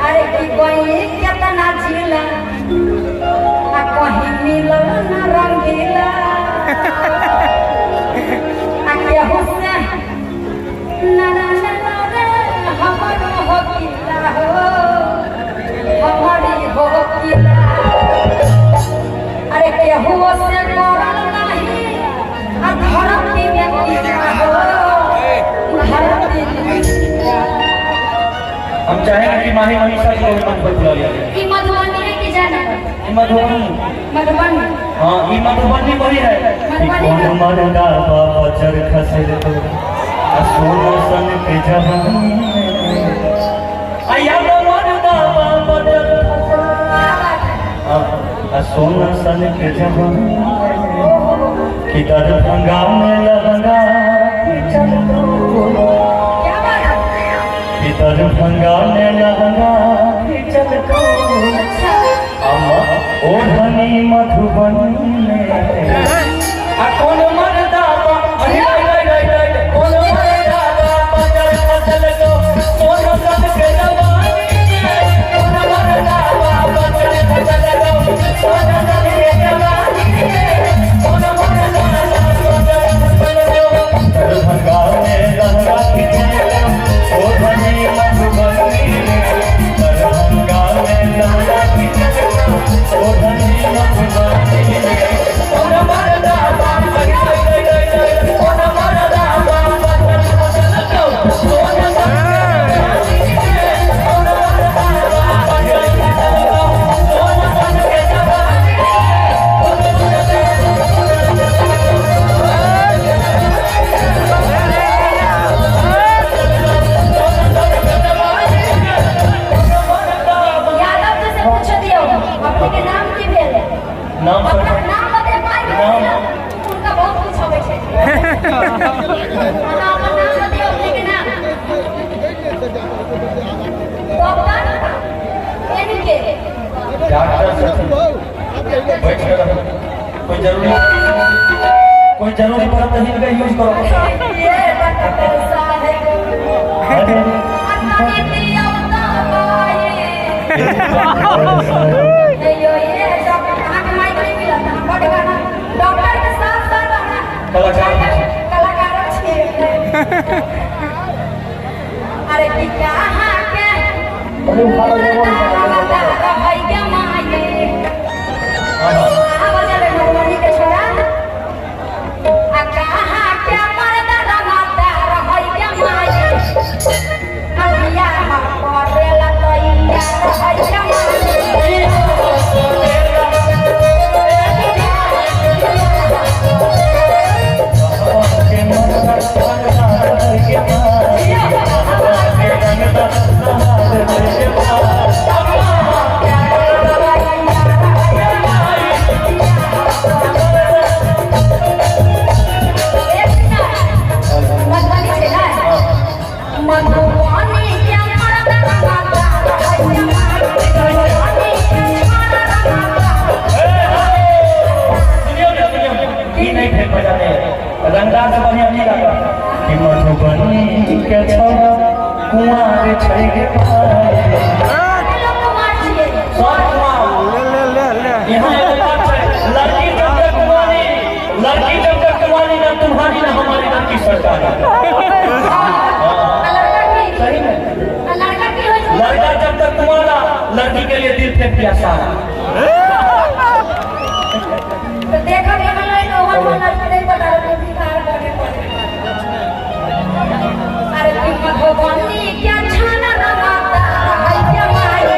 अरे की कोई कितना झीला आ कहीं मिलल ना रंगीला आ के हुस्न ना ना ना रे हमरो हो किला हो हमारी हो किला अरे के हुआ से करल नहीं आ धरती में किला हो धरती में हम चाहेंगे कि माही मनीषा को मंच पर बुला लिया ये मधुबनी है कि जाना ये मधुबनी हाँ ये मधुबनी बड़ी है मधुबनी मरदा बाबा चरखा से तो सोना सन के जवानी आया मरदा बाबा चरखा सोना सन के जवानी कि दरभंगा में लहंगा चल दरभंगा में लहंगा चल को ओढ़नी मधुबनी में कौन मरदा कौन मरदा बजर फसल को कौन सब के जवानी कौन मरदा बजर फसल को कौन सब के जवानी कौन मरदा बजर फसल को दरभंगा में लहंगा ओढ़नी मधुबनी में दरभंगा में लहंगा ओढ़नी मधुबनी में कौन मरदा कौन मरदा बजर फसल को कौन सब नाम बता उनका बहुत कुछ होवे छे नाम बतियो लेकिन नाम डॉक्टर एनके डॉक्टर कोई जरूरी पड़त नहीं का यूज करो ये डॉक्टर साहब अन्ना दिया बताए यो ये डॉक्टर के साथ साथ कलाकार छे अरे की कहां के भाई के माये आवाज रे मधुबनी के छोरा आ कहां के मर्दा रमाता भाई के माये हलिया करेला तैया भाई के माये रंगदार से बढ़िया नहीं लगा कि मधुबनी के छोरा कुंवार छै के यहाँ लड़की जब तक कुंवारी ना तुम्हारी ना हमारी ना की सरकार सही में लड़का जब तक कुंवारा लड़की के लिए दिल फेंक दिया सारा देखो नहीं बता रहे अरे मधुबनी क्या छाना रमाता है क्या माये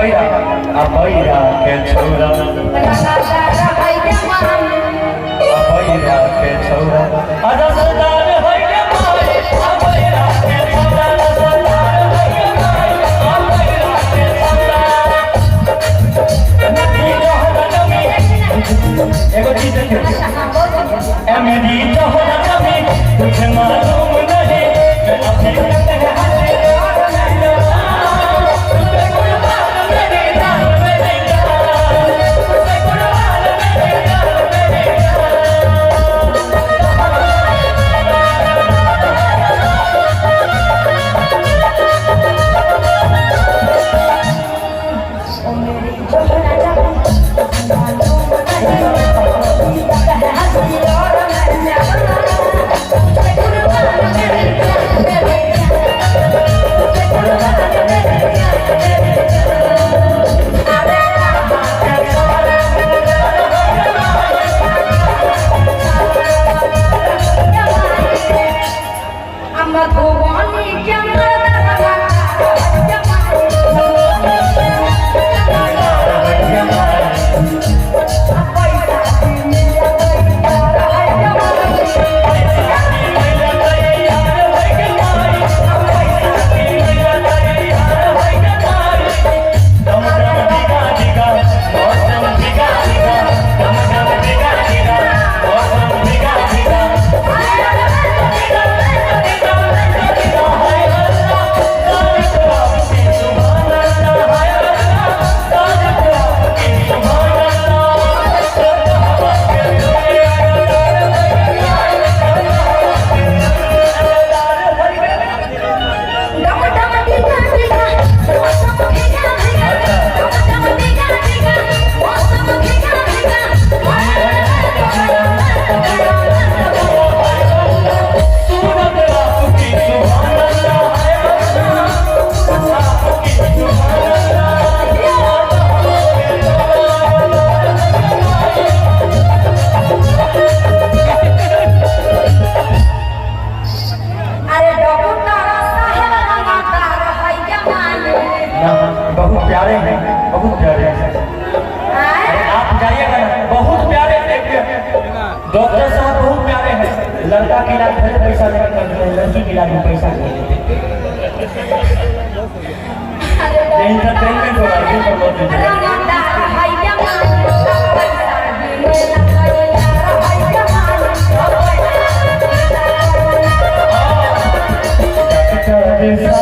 अबैरा के छौरा अबैरा के छौरा रसदार है के माई अबैरा के छौरा रसदार है के माई अबैरा के छौरा एगो चीज है मेरी तोहरा कभी तुझे मालूम नहीं मैं अपने करते हैं हंसी और नहीं तुझे कुर्बान मेरी जान मेरी जान तुझे कुर्बान मेरी जान मेरी ओ मेरी जोहरा बहुत प्यारे हैं, बहुत प्यारे हैं। आप जाइएगा ना, बहुत प्यारे डॉक्टर साहब, बहुत प्यारे हैं। लड़का के इलाज में पैसा नहीं करते हैं, लड़की के इलाज में पैसा नहीं देते। एंटरटेनमेंट हो रहा है, ये